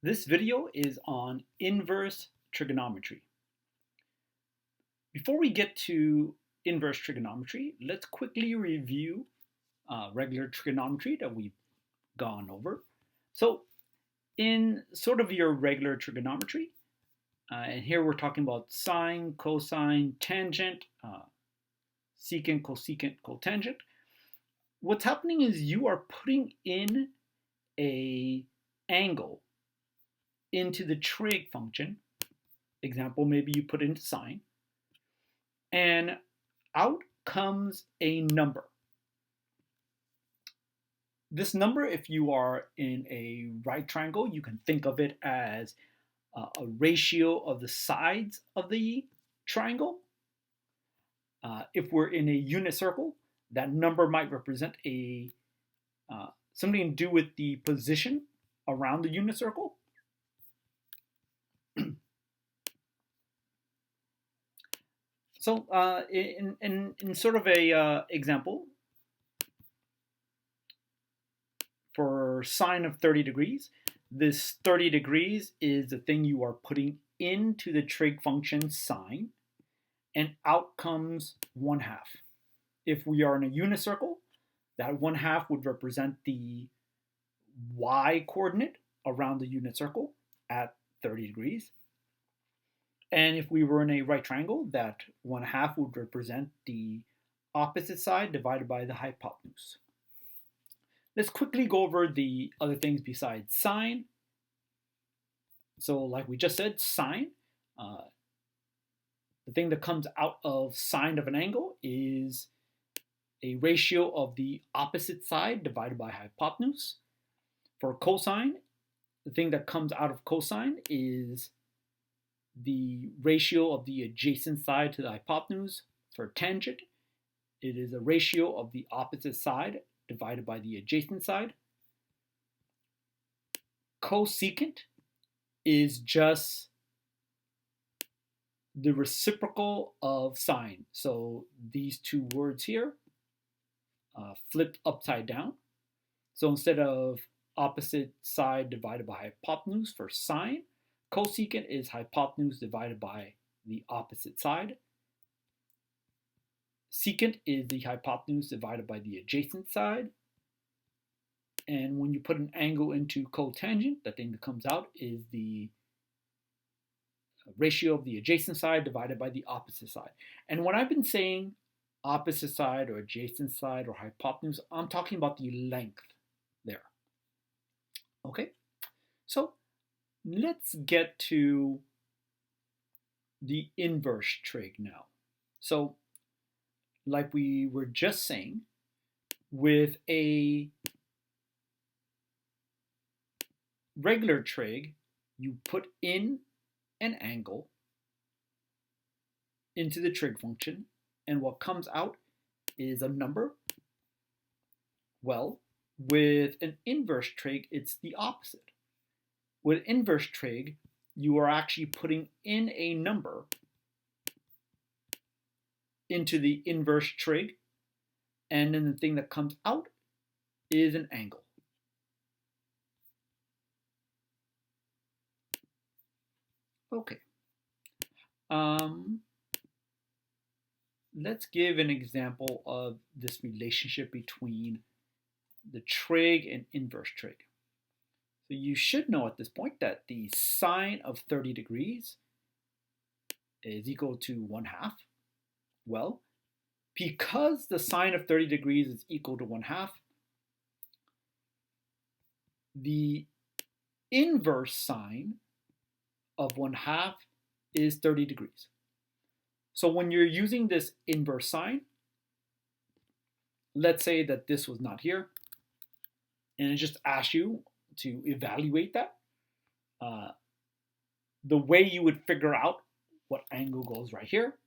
This video is on inverse trigonometry. Before we get to inverse trigonometry, let's quickly review regular trigonometry that we've gone over. So in sort of your regular trigonometry, and here we're talking about sine, cosine, tangent, secant, cosecant, cotangent. What's happening is you are putting in a angle into the trig function. Example, maybe you put into sine, and out comes a number. This number, if you are in a right triangle, you can think of it as a ratio of the sides of the triangle. If we're in a unit circle, that number might represent something to do with the position around the unit circle. So in sort of a example, for sine of 30 degrees, this 30 degrees is the thing you are putting into the trig function sine, and out comes 1/2. If we are in a unit circle, that 1/2 would represent the y coordinate around the unit circle at 30 degrees. And if we were in a right triangle, that 1/2 would represent the opposite side divided by the hypotenuse. Let's quickly go over the other things besides sine. So like we just said, sine, the thing that comes out of sine of an angle is a ratio of the opposite side divided by hypotenuse. For cosine, the thing that comes out of cosine is the ratio of the adjacent side to the hypotenuse. For tangent, it is a ratio of the opposite side divided by the adjacent side. Cosecant is just the reciprocal of sine. So these two words here flipped upside down. So instead of opposite side divided by hypotenuse for sine, cosecant is hypotenuse divided by the opposite side. Secant is the hypotenuse divided by the adjacent side. And when you put an angle into cotangent, the thing that comes out is the ratio of the adjacent side divided by the opposite side. And when I've been saying opposite side or adjacent side or hypotenuse, I'm talking about the length there. Okay, so let's get to the inverse trig now. So like we were just saying, with a regular trig, you put in an angle into the trig function, and what comes out is a number. Well, with an inverse trig, it's the opposite. With inverse trig, you are actually putting in a number into the inverse trig, and then the thing that comes out is an angle. Okay. Let's give an example of this relationship between the trig and inverse trig. So you should know at this point that the sine of 30 degrees is equal to 1/2. Well, because the sine of 30 degrees is equal to 1/2, the inverse sine of 1/2 is 30 degrees. So when you're using this inverse sine, let's say that this was not here, and it just asks you to evaluate that. The way you would figure out what angle goes right here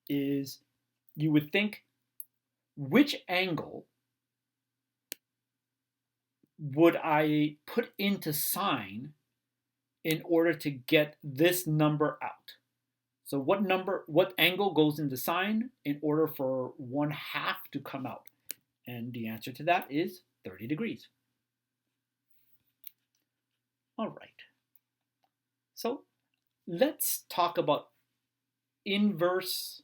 is you would think, which angle would I put into sine in order to get this number out? So what angle goes into sine in order for 1/2 to come out? And the answer to that is 30 degrees. All right. Let's talk about inverse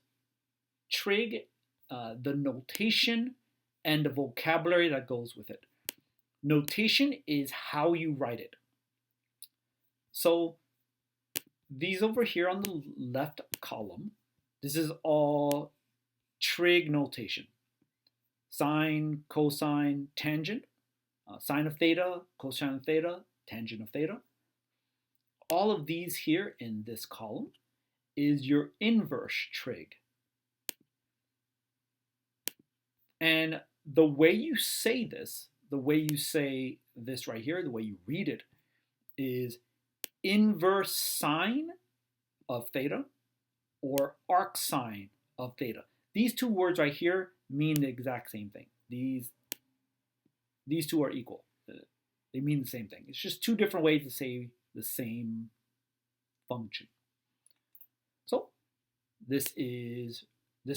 trig, the notation, and the vocabulary that goes with it. Notation is how you write it. So these over here on the left column, this is all trig notation. Sine, cosine, tangent, sine of theta, cosine of theta, tangent of theta. All of these here in this column is your inverse trig. And the way you say this, the way you say this right here, the way you read it, is inverse sine of theta or arcsine of theta. These two words right here mean the exact same thing. These two are equal. They mean the same thing. It's just two different ways to say the same function. So this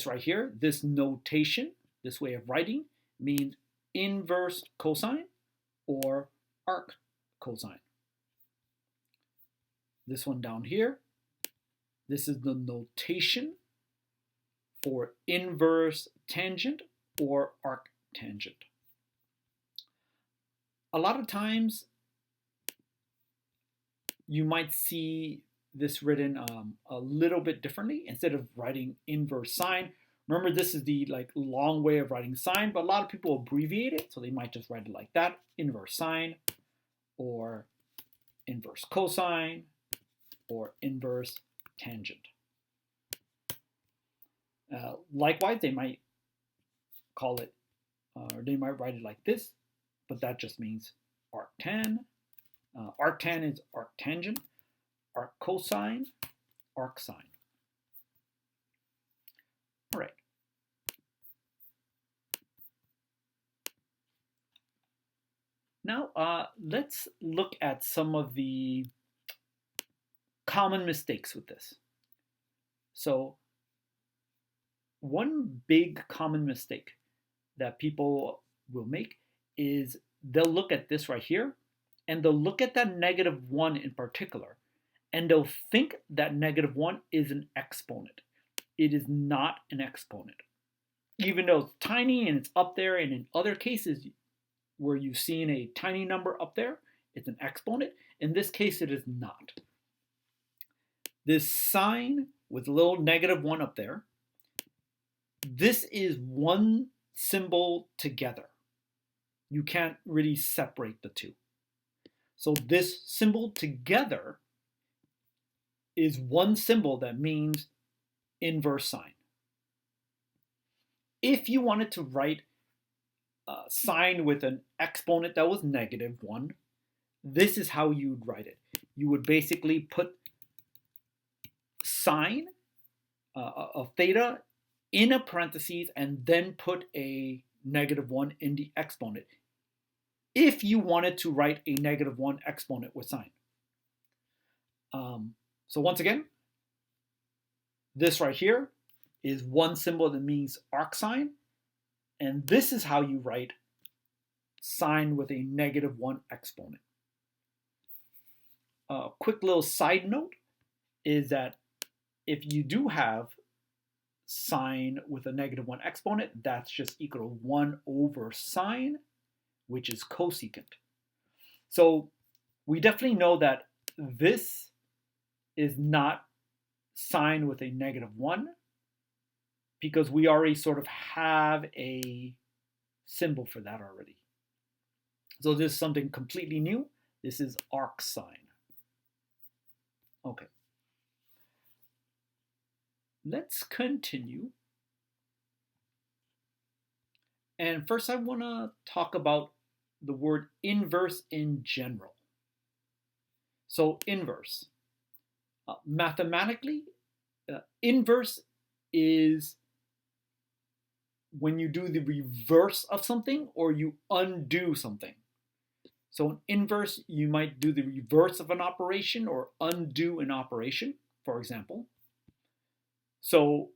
right here, this notation, this way of writing means inverse cosine or arc cosine. This one down here, this is the notation for inverse tangent or arctangent. A lot of times you might see this written a little bit differently. Instead of writing inverse sine, remember this is the long way of writing sine, but a lot of people abbreviate it, so they might just write it like that, inverse sine or inverse cosine or inverse tangent. Likewise, they might call it, or they might write it like this, but that just means arctan. Arctan is arctangent, arccosine, arcsine. All right. Now, let's look at some of the common mistakes with this. So, one big common mistake that people will make is they'll look at this right here, and they'll look at that -1 in particular, and they'll think that -1 is an exponent. It is not an exponent. Even though it's tiny and it's up there, and in other cases where you've seen a tiny number up there, it's an exponent. In this case, it is not. This sign with a little -1 up there, this is one symbol together. You can't really separate the two. So this symbol together is one symbol that means inverse sine. If you wanted to write sine with an exponent that was -1, this is how you would write it. You would basically put sine of theta in a parentheses and then put a -1 in the exponent if you wanted to write a -1 exponent with sine. So once again, this right here is one symbol that means arcsine, and this is how you write sine with a -1 exponent. A quick little side note is that if you do have sine with a -1 exponent, that's just equal to 1 over sine, which is cosecant. So we definitely know that this is not sine with a -1 because we already sort of have a symbol for that already. So this is something completely new. This is arcsine. Okay. Let's continue. And first I want to talk about the word inverse in general. So inverse. Mathematically, inverse is when you do the reverse of something or you undo something. So in inverse, you might do the reverse of an operation or undo an operation, for example. So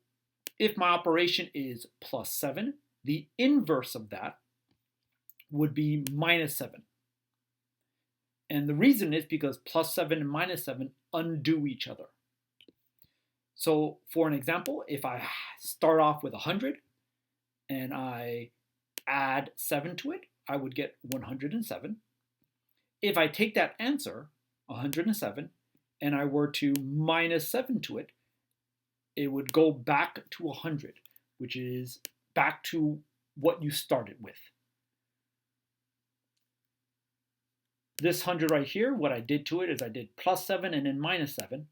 if my operation is +7, the inverse of that would be -7. And the reason is because +7 and -7 undo each other. So for an example, if I start off with 100 and I add 7 to it, I would get 107. If I take that answer, 107, and I were to minus 7 to it, it would go back to 100, which is back to what you started with. This 100 right here, what I did to it is I did plus 7 and then minus 7.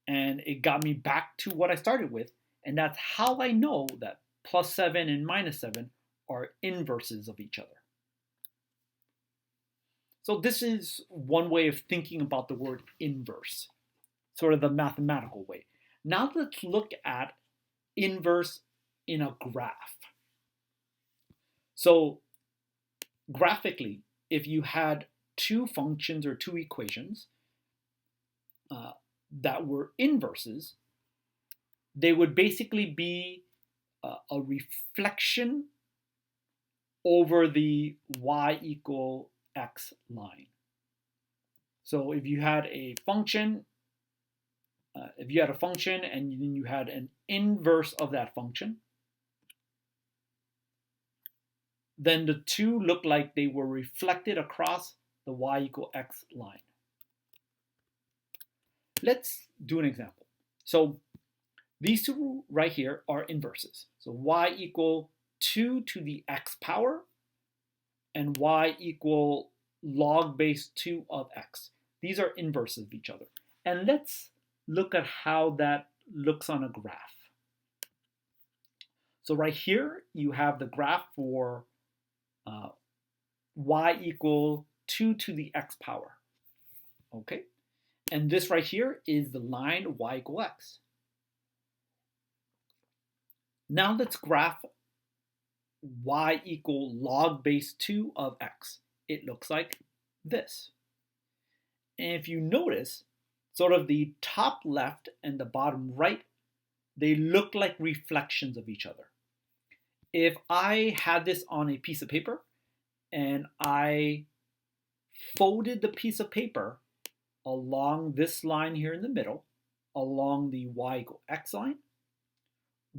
And it got me back to what I started with. And that's how I know that plus 7 and minus 7 are inverses of each other. So this is one way of thinking about the word inverse, sort of the mathematical way. Now let's look at inverse in a graph. So graphically, if you had two functions or two equations that were inverses, they would basically be a reflection over the y equal x line. So if you had a function, and then you had an inverse of that function, then the two look like they were reflected across the y equal x line. Let's do an example. So these two right here are inverses. So y equal 2 to the x power and y equal log base 2 of x. These are inverses of each other. And let's look at how that looks on a graph. So right here, you have the graph for y equal 2 to the x power. Okay? And this right here is the line y equal x. Now let's graph y equal log base 2 of x. It looks like this. And if you notice, sort of the top left and the bottom right, they look like reflections of each other. If I had this on a piece of paper and I folded the piece of paper along this line here in the middle, along the y equal x line,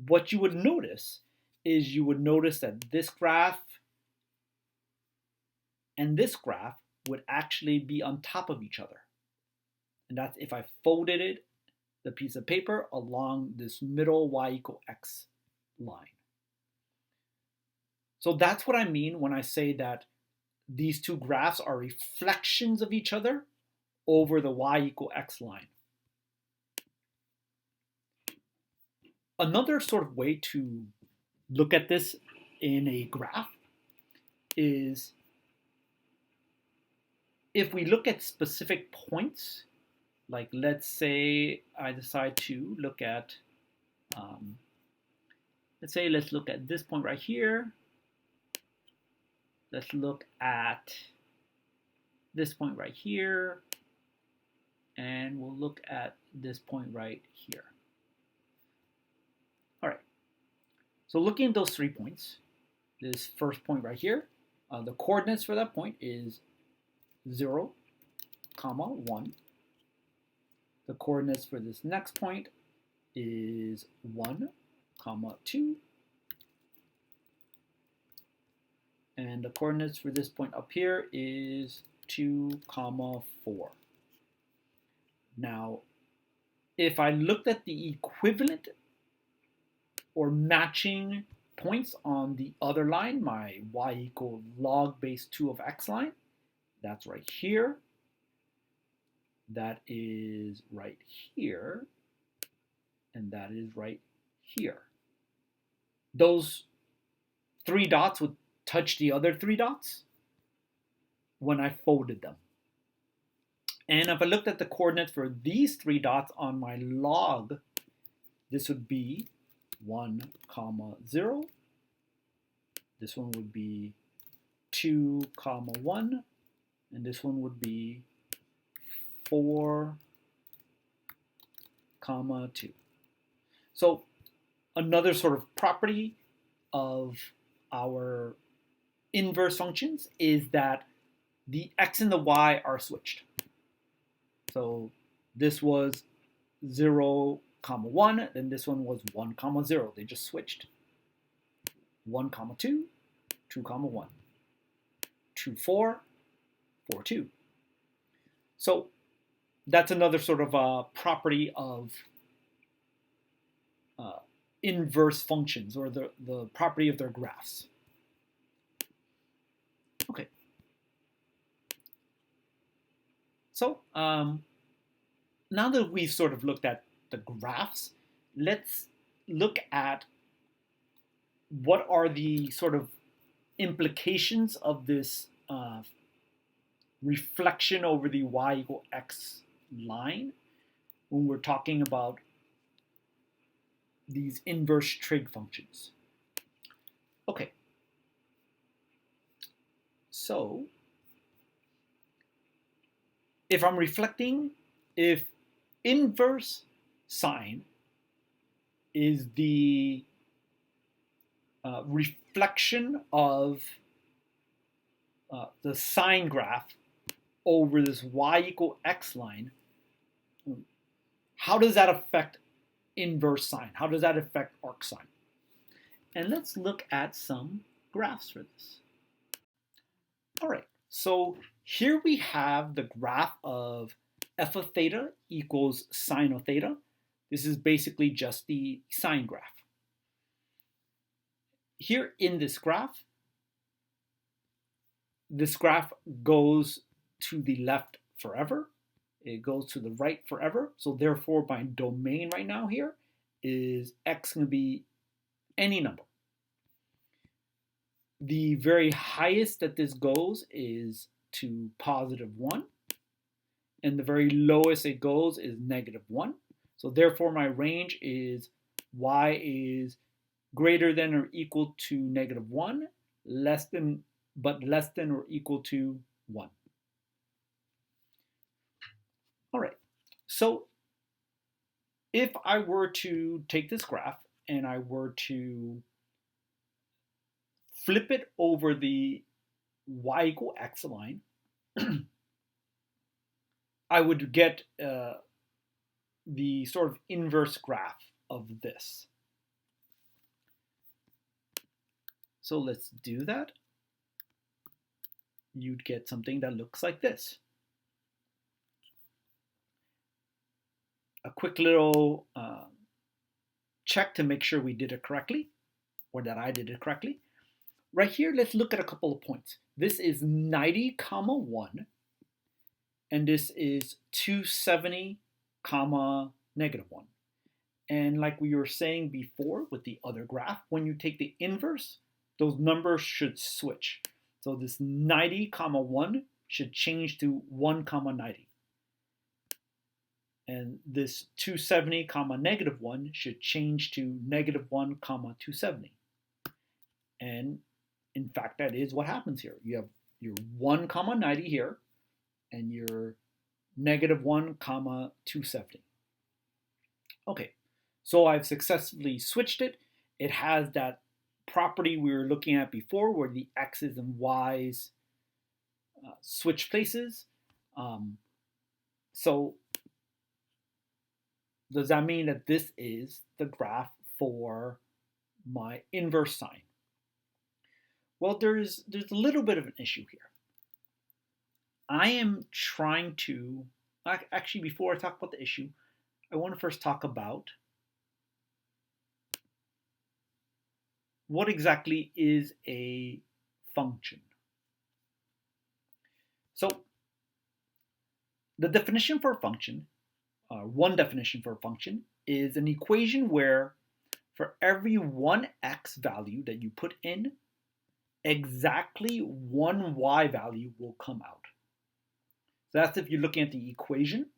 what you would notice is you would notice that this graph and this graph would actually be on top of each other. And that's if I folded it, the piece of paper, along this middle y equal x line. So that's what I mean when I say that these two graphs are reflections of each other over the y equal x line. Another sort of way to look at this in a graph is if we look at specific points, like let's say I decide to look at, let's look at this point right here. Let's look at this point right here. And we'll look at this point right here. All right. So looking at those 3 points, this first point right here, the coordinates for that point is 0, 1. The coordinates for this next point is 1, 2. And the coordinates for this point up here is 2, 4. Now, if I looked at the equivalent or matching points on the other line, my y equal log base 2 of x line, that's right here. That is right here. And that is right here. Those 3 dots would touch the other 3 dots when I folded them. And if I looked at the coordinates for these 3 dots on my log, this would be 1, 0. This one would be 2, 1. And this one would be 4, 2. So another sort of property of our inverse functions is that the x and the y are switched. So this was 0, 1, then this one was 1, 0. They just switched. 1, 2, 2, 1, 2, 4, 4, 2. So that's another sort of property of inverse functions, or the property of their graphs. Okay. So now that we've sort of looked at the graphs, let's look at what are the sort of implications of this reflection over the y equal x line when we're talking about these inverse trig functions. Okay, so if I'm reflecting, if inverse sine is the reflection of the sine graph over this y equal x line, how does that affect inverse sine? How does that affect arc sine? And let's look at some graphs for this. All right, so here we have the graph of f of theta equals sine of theta. This is basically just the sine graph. Here in this graph goes to the left forever. It goes to the right forever. So therefore, my domain right now here is x going to be any number. The very highest that this goes is to +1, and the very lowest it goes is -1. So therefore, my range is y is greater than or equal to -1, less than or equal to 1. All right, so if I were to take this graph and I were to flip it over the y equal x line, I would get the sort of inverse graph of this. So let's do that. You'd get something that looks like this. A quick little check to make sure we did it correctly, or that I did it correctly. Right here, let's look at a couple of points. This is 90, 1, and this is 270, -1. And like we were saying before with the other graph, when you take the inverse, those numbers should switch. So this 90, 1 should change to 1, 90. And this 270, -1 should change to -1, 270. And in fact, that is what happens here. You have your 1, 90 here, and your -1, 270. Okay, so I've successfully switched it. It has that property we were looking at before, where the x's and y's switch places. So does that mean that this is the graph for my inverse sine? Well, there's a little bit of an issue here. I am trying to, actually before I talk about the issue, I want to first talk about what exactly is a function. So the definition for a function, one definition for a function, is an equation where for every one x value that you put in, exactly one y value will come out. So that's if you're looking at the equation.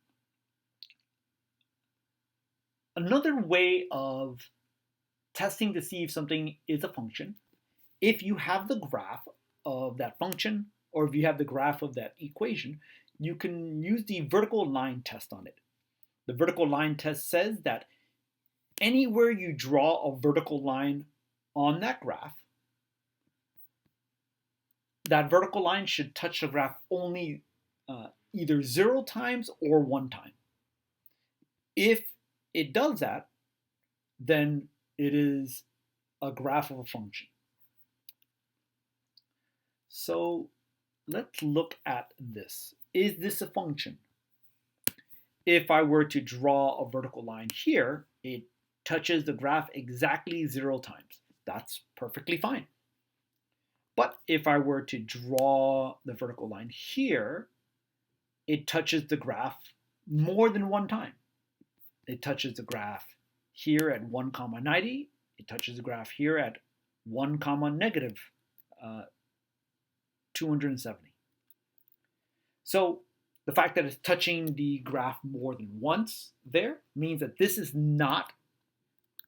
Another way of testing to see if something is a function, if you have the graph of that function, or if you have the graph of that equation, you can use the vertical line test on it. The vertical line test says that anywhere you draw a vertical line on that graph, that vertical line should touch the graph only either 0 times or 1 time. If it does that, then it is a graph of a function. So let's look at this. Is this a function? If I were to draw a vertical line here, it touches the graph exactly 0 times. That's perfectly fine. But if I were to draw the vertical line here, it touches the graph more than 1 time. It touches the graph here at 1 comma 90. It touches the graph here at 1 comma negative 270. So the fact that it's touching the graph more than once there means that this is not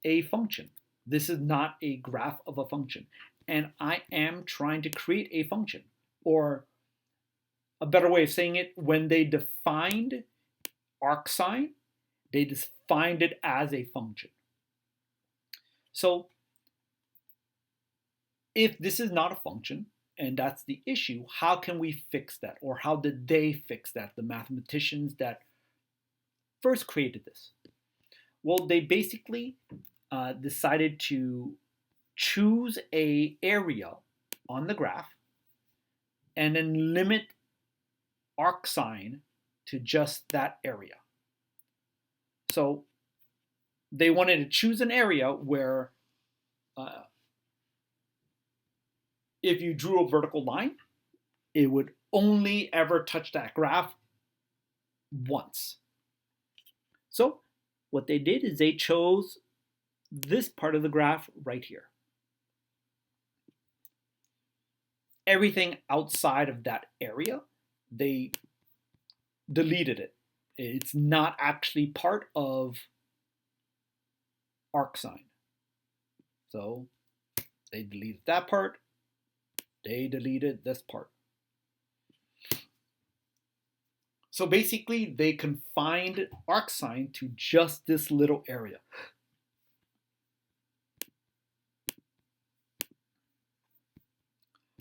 a function. This is not a graph of a function. And I am trying to create a function. Or a better way of saying it, when they defined arcsine, they defined it as a function. So if this is not a function, and that's the issue, how can we fix that? Or how did they fix that, the mathematicians that first created this? Well, they basically decided to choose an area on the graph and then limit arcsine to just that area. So they wanted to choose an area where if you drew a vertical line, it would only ever touch that graph once. So what they did is they chose this part of the graph right here. Everything outside of that area, they deleted it. It's not actually part of arcsine. So they deleted that part. They deleted this part. So basically, they confined arcsine to just this little area.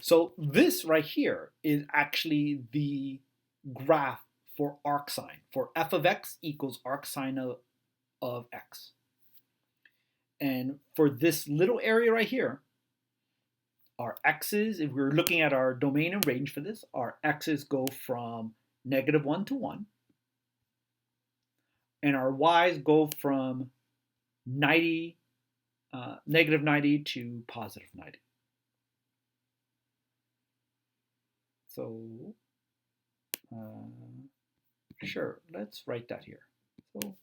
So this right here is actually the graph for arcsine. For f of x equals arcsine of x. And for this little area right here, our x's, if we're looking at our domain and range for this, our x's go from -1 to 1. And our y's go from -90 to +90. So, sure, let's write that here. So,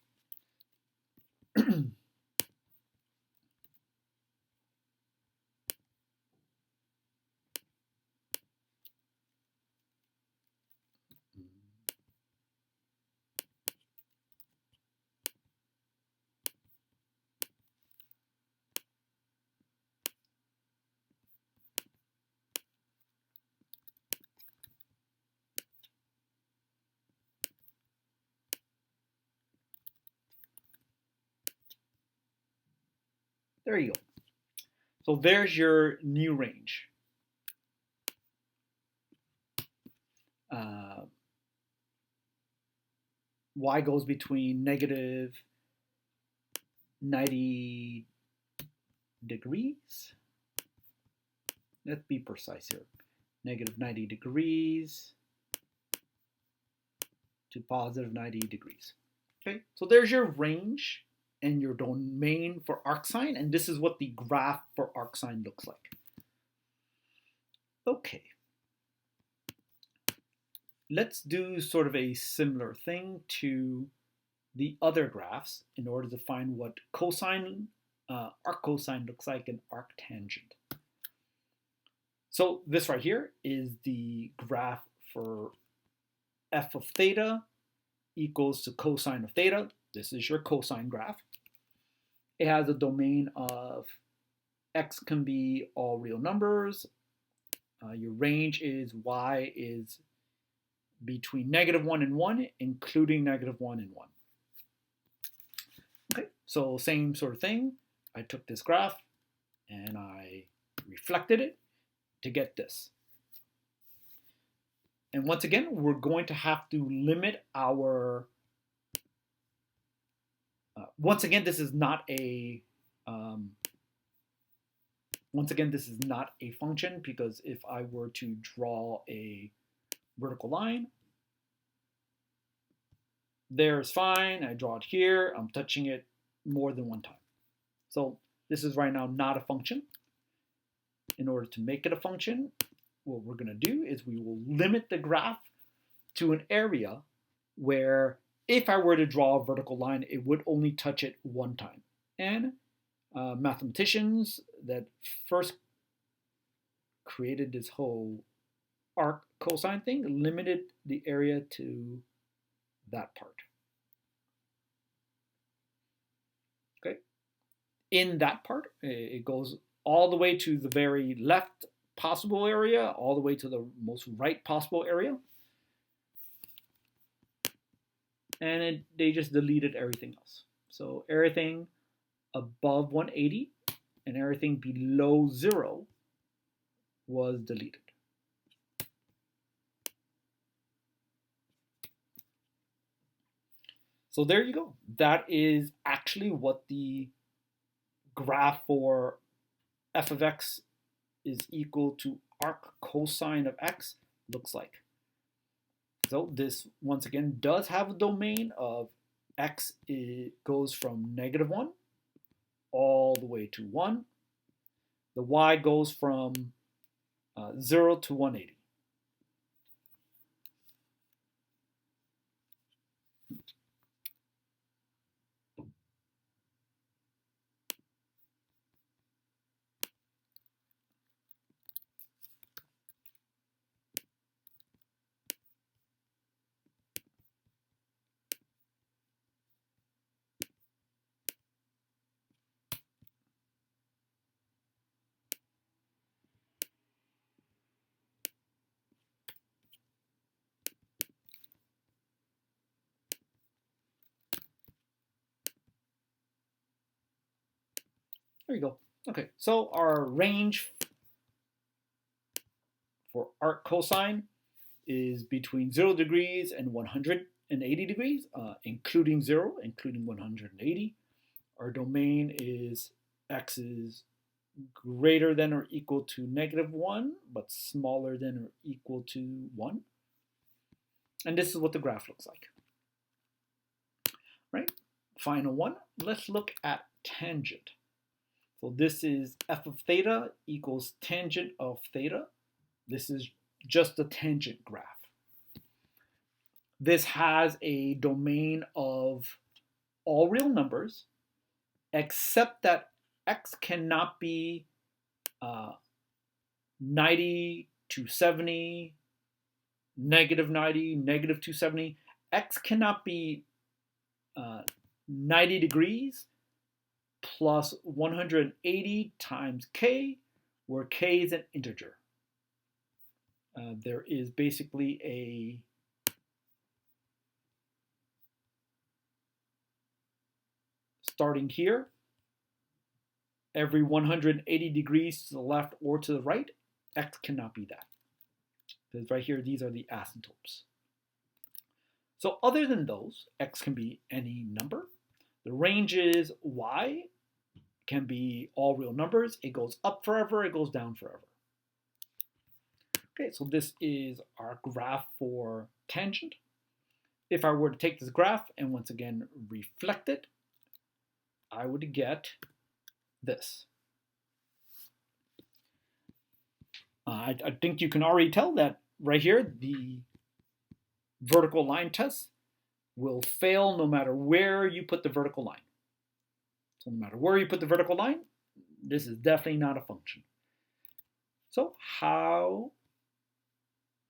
there you go. So there's your new range. Y goes between -90 degrees. Let's be precise here. -90 degrees to +90 degrees. Okay, so there's your range and your domain for arcsine, and this is what the graph for arcsine looks like. Okay. Let's do sort of a similar thing to the other graphs in order to find what cosine, arccosine looks like and arctangent. So this right here is the graph for f of theta equals to cosine of theta. This is your cosine graph. It has a domain of x can be all real numbers. Your range is y is between -1 and 1, including -1 and 1. Okay, so same sort of thing. I took this graph and I reflected it to get this. And once again, we're going to have to limit our Once again, this is not a um, function, because if I were to draw a vertical line, there's fine. I draw it here. I'm touching it more than one time. So this is right now not a function. In order to make it a function, what we're going to do is we will limit the graph to an area where if I were to draw a vertical line, it would only touch it one time. And mathematicians that first created this whole arc cosine thing limited the area to that part. Okay. In that part, it goes all the way to the very left possible area, all the way to the most right possible area. And they just deleted everything else. So everything above 180 and everything below 0 was deleted. So there you go. That is actually what the graph for f of x is equal to arc cosine of x looks like. So this, once again, does have a domain of x goes from -1 all the way to 1. The y goes from 0 to 180. There you go. Okay, so our range for arc cosine is between 0 degrees and 180 degrees, including 0, including 180. Our domain is x is greater than or equal to -1, but smaller than or equal to 1. And this is what the graph looks like. Right? Final one, let's look at tangent. So this is f of theta equals tangent of theta. This is just a tangent graph. This has a domain of all real numbers, except that x cannot be 90 to 70, -90, -270. X cannot be 90 degrees plus 180 times k, where k is an integer. There is basically a starting here, every 180 degrees to the left or to the right, x cannot be that. Because right here, these are the asymptotes. So other than those, x can be any number. The ranges y can be all real numbers. It goes up forever, it goes down forever. Okay, so this is our graph for tangent. If I were to take this graph and once again reflect it, I would get this. I think you can already tell that right here, the vertical line test will fail no matter where you put the vertical line. So no matter where you put the vertical line, this is definitely not a function. So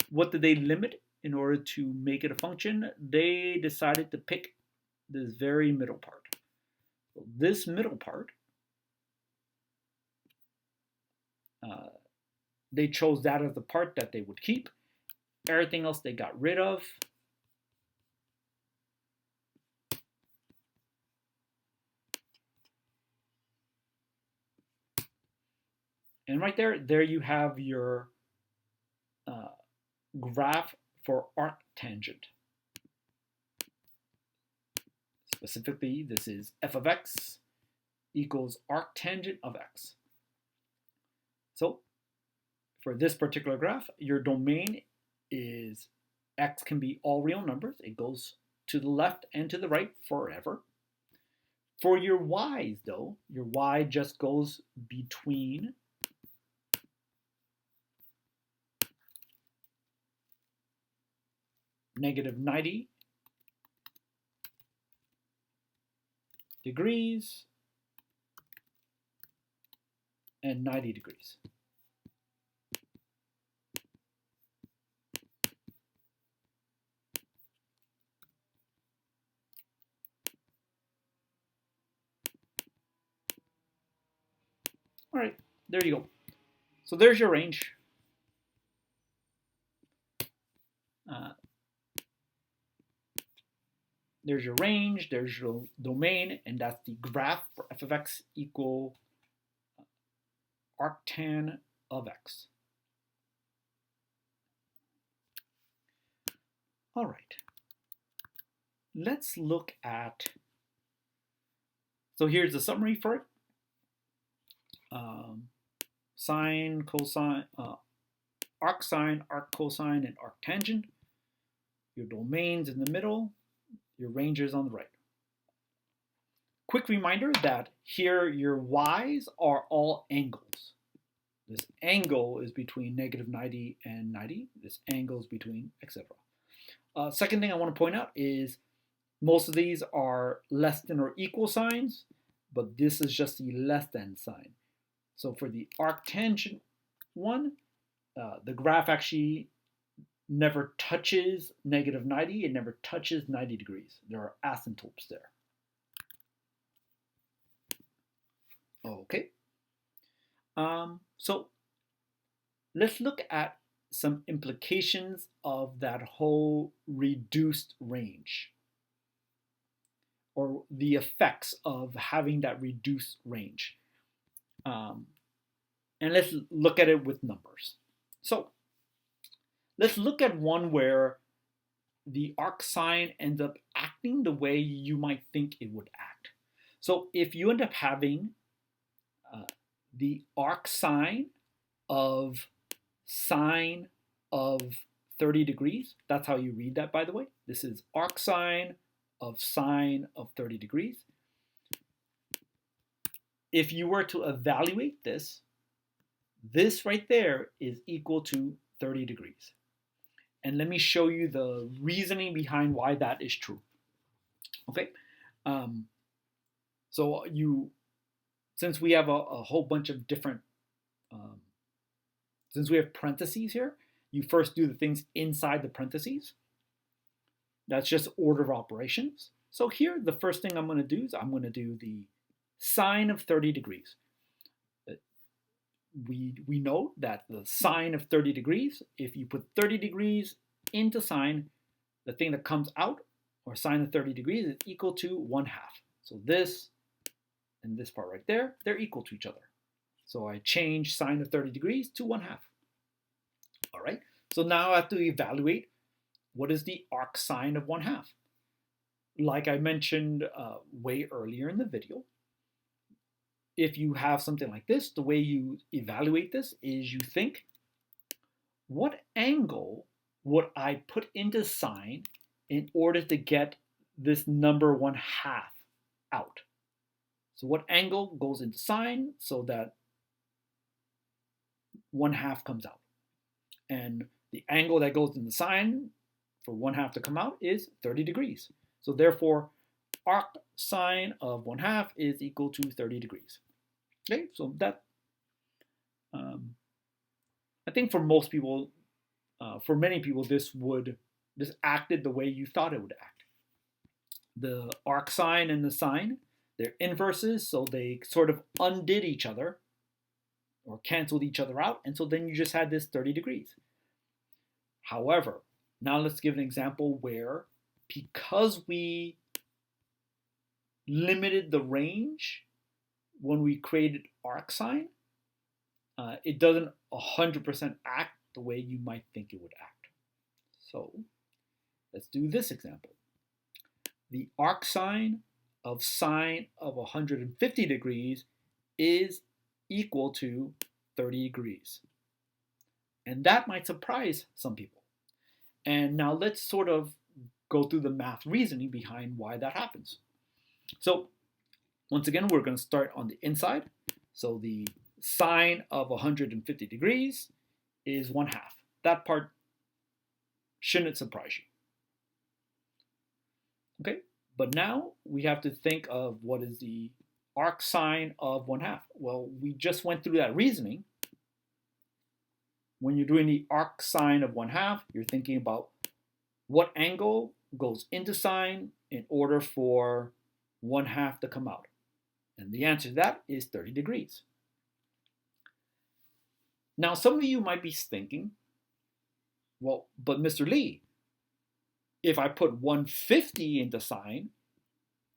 what did they limit in order to make it a function? They decided to pick this very middle part. So this middle part, they chose that as the part that they would keep. Everything else they got rid of. And right there you have your graph for arc tangent. Specifically, this is f of x equals arctangent of x. So for this particular graph, your domain is x can be all real numbers. It goes to the left and to the right forever. For your y's, though, your y just goes between negative 90 degrees and 90 degrees. All right, there you go. So there's your range. There's your range, there's your domain, and that's the graph for f of x equal arctan of x. All right, let's look at, so here's the summary for it. Sine, cosine, arcsine, arccosine, and arctangent. Your domains in the middle, your ranges on the right. Quick reminder that here your y's are all angles. This angle is between negative 90 and 90. This angle is between, etc. Second thing I want to point out is most of these are less than or equal signs, but this is just the less than sign. So for the arctangent one, the graph actually never touches negative 90. It never touches 90 degrees. There are asymptotes there. Okay. So let's look at some implications of that whole reduced range, or the effects of having that reduced range. And let's look at it with numbers. So let's look at one where the arcsine ends up acting the way you might think it would act. So if you end up having the arcsine of sine of 30 degrees, that's how you read that, by the way. This is arcsine of sine of 30 degrees. If you were to evaluate this, this right there is equal to 30 degrees. And let me show you the reasoning behind why that is true. Okay, so since we have a whole bunch of different, since we have parentheses here, you first do the things inside the parentheses. That's just order of operations. So here, the first thing I'm going to do is I'm going to do the sine of 30 degrees. We know that the sine of 30 degrees, if you put 30 degrees into sine, the thing that comes out, or sine of 30 degrees, is equal to 1/2. So this and this part right there, they're equal to each other. So I change sine of 30 degrees to 1/2. All right, so now I have to evaluate what is the arcsine of 1/2. Like I mentioned way earlier in the video, if you have something like this, the way you evaluate this is you think, what angle would I put into sine in order to get this number 1/2 out? So what angle goes into sine so that 1/2 comes out? And the angle that goes into sine for 1/2 to come out is 30 degrees. So therefore, arcsine of 1/2 is equal to 30 degrees. Okay, so that, I think for most people, for many people, this acted the way you thought it would act. The arcsine and the sine, they're inverses, so they sort of undid each other or canceled each other out, and so then you just had this 30 degrees. However, now let's give an example where, because we limited the range when we created arcsine, it doesn't 100% act the way you might think it would act. So let's do this example. the arcsine of sine of 150 degrees is equal to 30 degrees. And that might surprise some people. And now let's sort of go through the math reasoning behind why that happens. So once again, we're going to start on the inside. So the sine of 150 degrees is 1/2. That part shouldn't surprise you. Okay, but now we have to think of what is the arcsine of 1/2. Well, we just went through that reasoning. When you're doing the arcsine of 1/2, you're thinking about what angle goes into sine in order for 1/2 to come out. And the answer to that is 30 degrees. Now, some of you might be thinking, well, but Mr. Lee, if I put 150 into sine,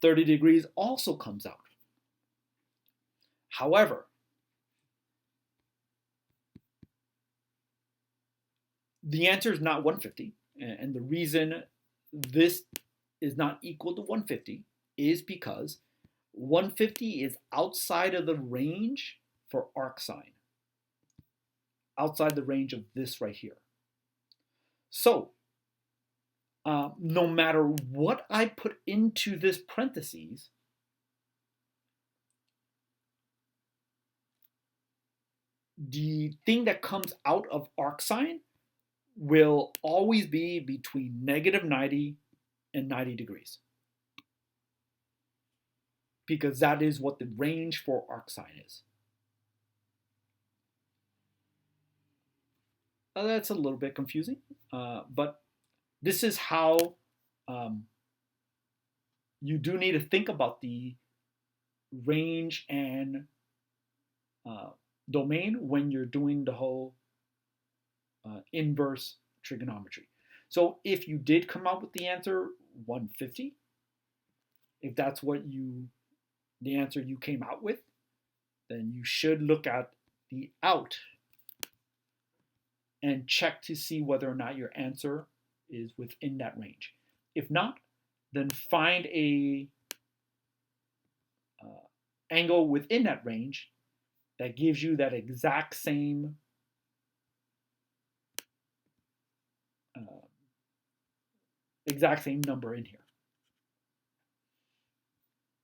30 degrees also comes out. However, the answer is not 150, and the reason this is not equal to 150 is because 150 is outside of the range for arcsine, outside the range of this right here. So, no matter what I put into this parentheses, the thing that comes out of arcsine will always be between -90 and 90 degrees. Because that is what the range for arcsine is. That's a little bit confusing, but this is how you do need to think about the range and domain when you're doing the whole inverse trigonometry. So if you did come out with the answer 150, if that's what the answer you came out with, then you should look at the out and check to see whether or not your answer is within that range. If not, then find a angle within that range that gives you that exact same number in here.